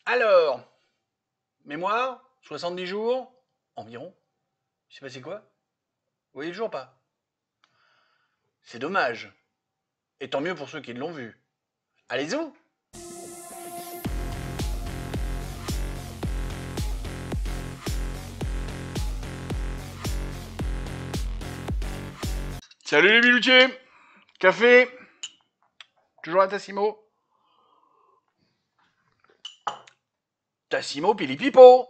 Alors, mémoire, 70 jours, environ. Je sais pas c'est quoi. Vous voyez le jour pas? C'est dommage. Et tant mieux pour ceux qui l'ont vu. Allez-y. Salut les biloutiers. Café. Toujours à Tassimo. Tassimo Pilipipo.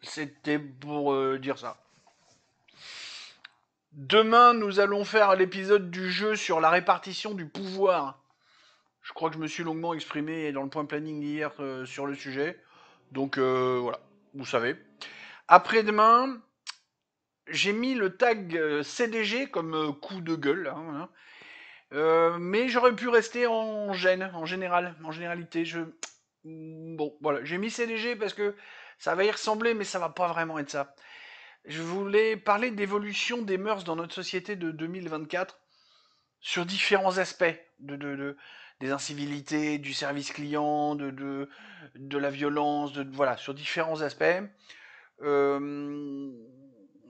C'était pour dire ça. Demain, nous allons faire l'épisode du jeu sur la répartition du pouvoir. Je crois que je me suis longuement exprimé dans le point planning hier sur le sujet. Donc voilà, vous savez. Après-demain, j'ai mis le tag CDG comme coup de gueule. Hein, voilà. Mais j'aurais pu rester en généralité. Bon, voilà, j'ai mis CDG parce que ça va y ressembler, mais ça va pas vraiment être ça. Je voulais parler d'évolution des mœurs dans notre société de 2024 sur différents aspects des incivilités, du service client, de la violence, voilà, sur différents aspects. Euh,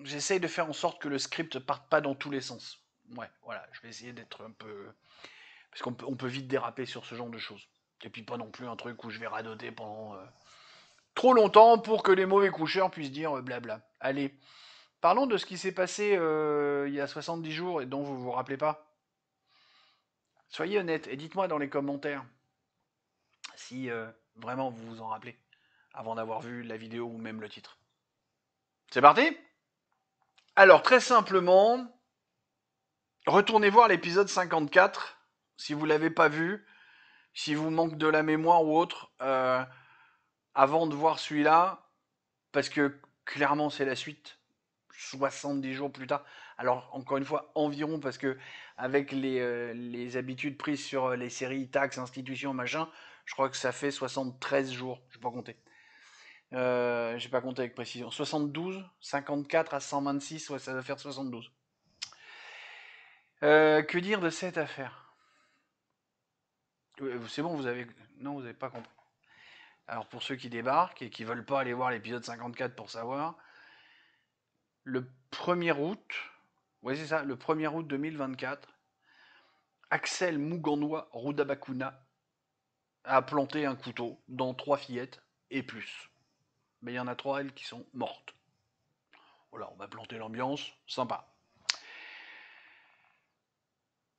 J'essaye de faire en sorte que le script parte pas dans tous les sens. Ouais, voilà, je vais essayer d'être un peu... Parce on peut vite déraper sur ce genre de choses. Et puis pas non plus un truc où je vais radoter pendant trop longtemps pour que les mauvais coucheurs puissent dire blabla. Allez, parlons de ce qui s'est passé il y a 70 jours et dont vous vous rappelez pas. Soyez honnête et dites-moi dans les commentaires si vraiment vous vous en rappelez avant d'avoir vu la vidéo ou même le titre. C'est parti? Alors très simplement, retournez voir l'épisode 54 si vous l'avez pas vu, si vous manque de la mémoire ou autre, avant de voir celui-là, parce que clairement c'est la suite. 70 jours plus tard. Alors encore une fois environ parce que avec les habitudes prises sur les séries, taxes, institutions, machin, je crois que ça fait 73 jours. Je n'ai pas compté. J'ai pas compté avec précision. 72, 54 à 126, ouais, ça va faire 72. Que dire de cette affaire? C'est bon, vous avez... Non, vous n'avez pas compris. Alors pour ceux qui débarquent et qui veulent pas aller voir l'épisode 54 pour savoir, le 1er août, ouais c'est ça, le 1er août 2024, Axel Muganwa Rudabakuna a planté un couteau dans 3 fillettes et plus. Mais il y en a 3 elles qui sont mortes. Voilà, on va planter l'ambiance, sympa.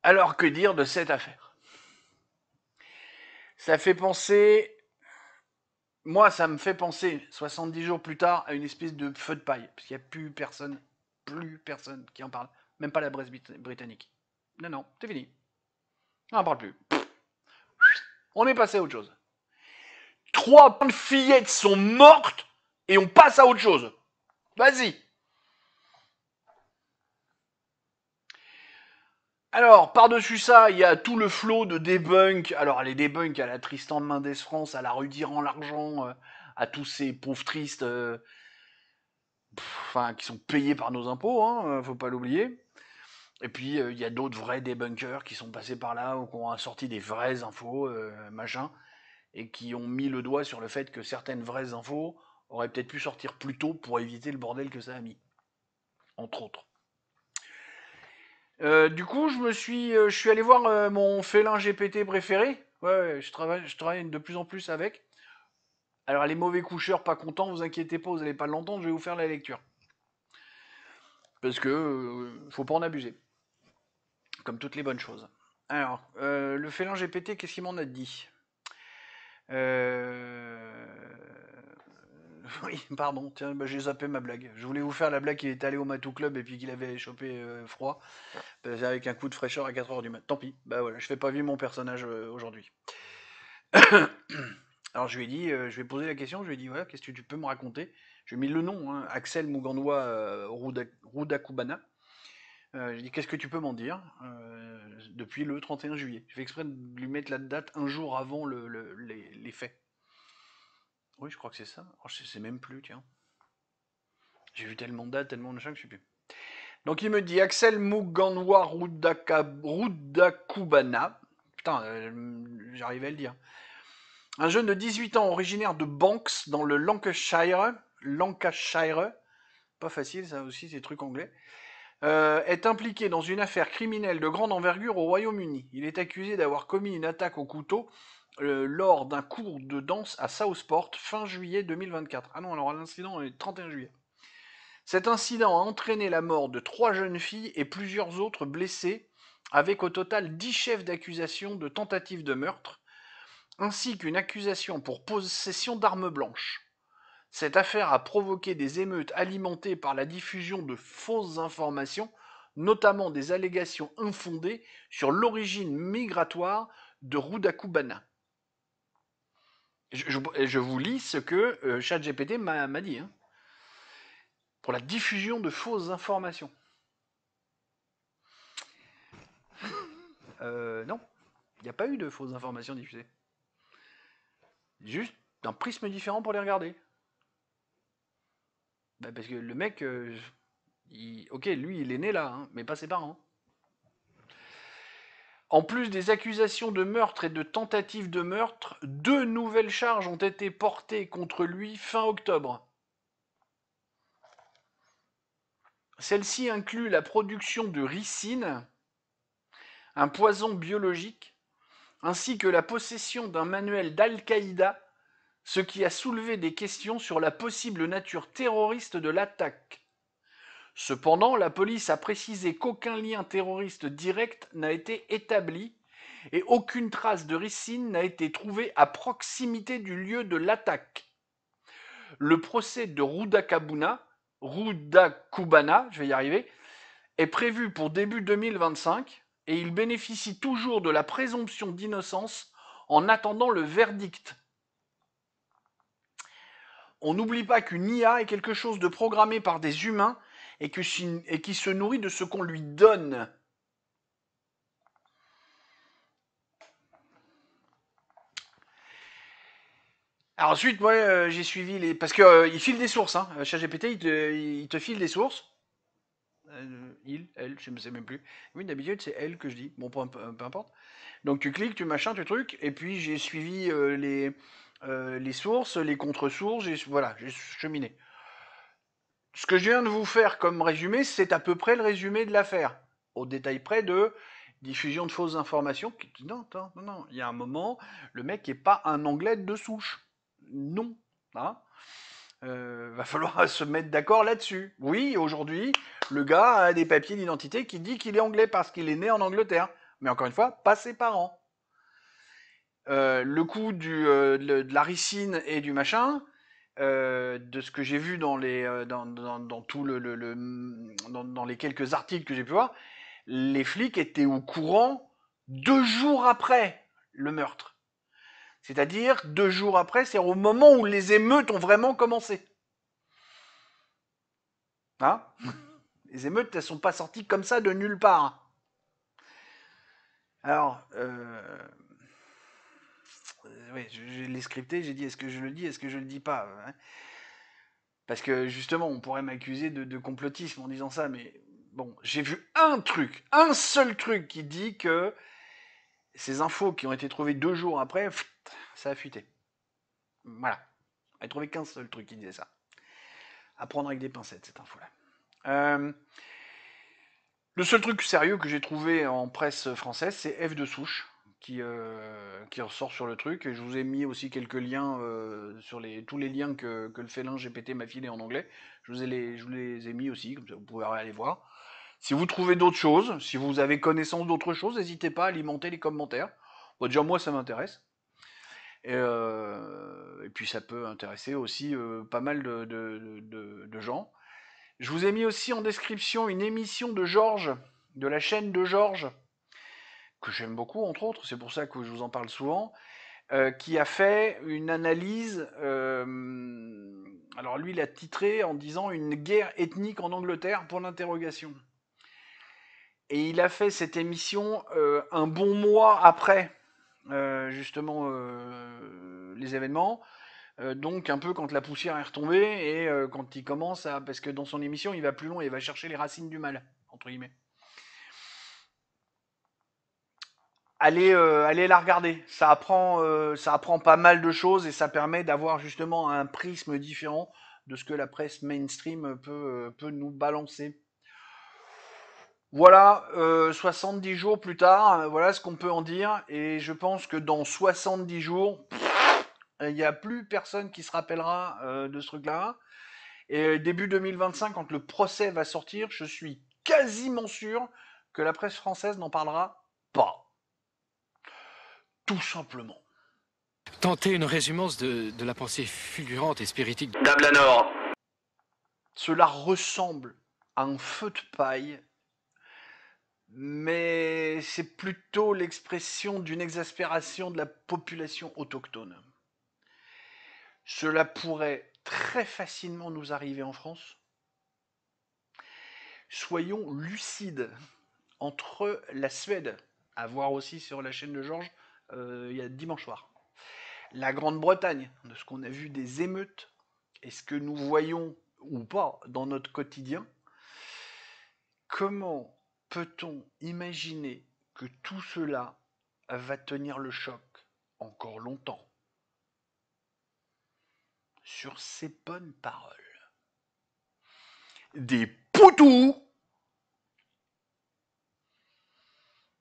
Alors que dire de cette affaire? Ça fait penser... Moi, ça me fait penser, 70 jours plus tard, à une espèce de feu de paille. Parce qu'il n'y a plus personne qui en parle. Même pas la presse britannique. Non, non, c'est fini. On n'en parle plus. On est passé à autre chose. 3 fillettes sont mortes et on passe à autre chose. Vas-y. Alors, par-dessus ça, il y a tout le flot de debunk. Alors, les debunk à la Tristan Mendes France, à la rue d'Iran l'argent, à tous ces pauvres tristes qui sont payés par nos impôts, hein, faut pas l'oublier. Et puis, il y a d'autres vrais debunkers qui sont passés par là, ou qui ont sorti des vraies infos, machin, et qui ont mis le doigt sur le fait que certaines vraies infos auraient peut-être pu sortir plus tôt pour éviter le bordel que ça a mis. Entre autres. Du coup, je suis allé voir mon félin GPT préféré. Ouais, je travaille de plus en plus avec. Alors les mauvais coucheurs pas contents, vous inquiétez pas, vous allez pas l'entendre, je vais vous faire la lecture. Parce que faut pas en abuser. Comme toutes les bonnes choses. Alors, le félin GPT, qu'est-ce qu'il m'en a dit? euh... Oui, pardon, tiens, bah, j'ai zappé ma blague. Je voulais vous faire la blague qu'il est allé au Matou Club et puis qu'il avait chopé froid. Avec un coup de fraîcheur à 4h du mat. Tant pis, bah voilà, je fais pas vivre mon personnage aujourd'hui. Alors je lui ai dit, je lui ai posé la question, je lui ai dit, ouais, qu'est-ce que tu peux me raconter? Je lui ai mis le nom, hein, Axel Muganwa Rudakubana. J'ai dit, qu'est-ce que tu peux m'en dire depuis le 31 juillet? Je fais exprès de lui mettre la date un jour avant les faits. Oui, je crois que c'est ça. Oh, je sais même plus, tiens. J'ai vu tellement de dates, tellement de machin que je sais plus. Donc il me dit Axel Muganwa Rudakubana. Putain, j'arrive à le dire. Un jeune de 18 ans originaire de Banks, dans le Lancashire, pas facile ça aussi, ces trucs anglais, est impliqué dans une affaire criminelle de grande envergure au Royaume-Uni. Il est accusé d'avoir commis une attaque au couteau lors d'un cours de danse à Southport fin juillet 2024. Ah non, alors l'incident est le 31 juillet. Cet incident a entraîné la mort de 3 jeunes filles et plusieurs autres blessés, avec au total 10 chefs d'accusation de tentative de meurtre, ainsi qu'une accusation pour possession d'armes blanches. Cette affaire a provoqué des émeutes alimentées par la diffusion de fausses informations, notamment des allégations infondées sur l'origine migratoire de Rudakubana. Je vous lis ce que ChatGPT m'a dit. Hein, pour la diffusion de fausses informations. Non, il n'y a pas eu de fausses informations diffusées. Juste un prisme différent pour les regarder. Bah parce que le mec, ok, lui, il est né là, hein, mais pas ses parents. En plus des accusations de meurtre et de tentative de meurtre, 2 nouvelles charges ont été portées contre lui fin octobre. Celle-ci inclut la production de ricine, un poison biologique, ainsi que la possession d'un manuel d'Al-Qaïda, ce qui a soulevé des questions sur la possible nature terroriste de l'attaque. Cependant, la police a précisé qu'aucun lien terroriste direct n'a été établi et aucune trace de ricine n'a été trouvée à proximité du lieu de l'attaque. Le procès de Rudakubana, je vais y arriver, est prévu pour début 2025 et il bénéficie toujours de la présomption d'innocence en attendant le verdict. On n'oublie pas qu'une IA est quelque chose de programmé par des humains et qui se nourrit de ce qu'on lui donne. Alors ensuite, moi, j'ai suivi les... Parce qu'il file des sources, hein. ChatGPT, il te file des sources. Elle, je ne sais même plus. Oui, d'habitude, c'est elle que je dis. Bon, peu importe. Donc tu cliques, tu machin, tu truc, et puis j'ai suivi les sources, les contre-sources, voilà, j'ai cheminé. Ce que je viens de vous faire comme résumé, c'est à peu près le résumé de l'affaire. Au détail près de diffusion de fausses informations. Non, il y a un moment, le mec n'est pas un anglais de souche. Non. Hein, va falloir se mettre d'accord là-dessus. Oui, aujourd'hui, le gars a des papiers d'identité qui dit qu'il est anglais parce qu'il est né en Angleterre. Mais encore une fois, pas ses parents. Le coup de la ricine et du machin, de ce que j'ai vu dans les dans tout dans les quelques articles que j'ai pu voir, les flics étaient au courant 2 jours après le meurtre. C'est-à-dire 2 jours après, c'est au moment où les émeutes ont vraiment commencé. Hein? Les émeutes, elles sont pas sorties comme ça de nulle part. Alors, oui, je l'ai scripté, j'ai dit est-ce que je le dis, est-ce que je le dis pas, hein. Parce que justement, on pourrait m'accuser de complotisme en disant ça, mais bon, j'ai vu un seul truc qui dit que ces infos qui ont été trouvées 2 jours après, ça a fuité. Voilà. On n'a trouvé qu'un seul truc qui disait ça. À prendre avec des pincettes, cette info-là. Le seul truc sérieux que j'ai trouvé en presse française, c'est F de souche, qui ressort sur le truc. Et je vous ai mis aussi quelques liens sur tous les liens que le félin GPT m'a filé en anglais. Je vous les ai mis aussi, comme ça vous pouvez aller voir. Si vous trouvez d'autres choses, si vous avez connaissance d'autres choses, n'hésitez pas à alimenter les commentaires. Bon, déjà, moi, ça m'intéresse. Et puis, ça peut intéresser aussi pas mal de gens. Je vous ai mis aussi en description une émission de Georges, de la chaîne de Georges, que j'aime beaucoup, entre autres, c'est pour ça que je vous en parle souvent, qui a fait une analyse. Alors lui, il a titré en disant une guerre ethnique en Angleterre, pour l'interrogation. Et il a fait cette émission un bon mois après, justement, les événements. Donc un peu quand la poussière est retombée et quand il commence à... Parce que dans son émission, il va plus loin, il va chercher les racines du mal, entre guillemets. allez la regarder. Ça apprend pas mal de choses et ça permet d'avoir justement un prisme différent de ce que la presse mainstream peut nous balancer. Voilà, 70 jours plus tard, voilà ce qu'on peut en dire. Et je pense que dans 70 jours, il n'y a plus personne qui se rappellera de ce truc-là. Et début 2025, quand le procès va sortir, je suis quasiment sûr que la presse française n'en parlera pas. Tout simplement. Tenter une résumance de la pensée fulgurante et spiritique Dablanor. Cela ressemble à un feu de paille, mais c'est plutôt l'expression d'une exaspération de la population autochtone. Cela pourrait très facilement nous arriver en France. Soyons lucides. Entre la Suède, à voir aussi sur la chaîne de Georges, il y a dimanche soir, la Grande-Bretagne, de ce qu'on a vu des émeutes, et ce que nous voyons ou pas dans notre quotidien, comment peut-on imaginer que tout cela va tenir le choc encore longtemps? Sur ces bonnes paroles. Des poutous.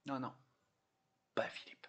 Non, non, pas Philippe.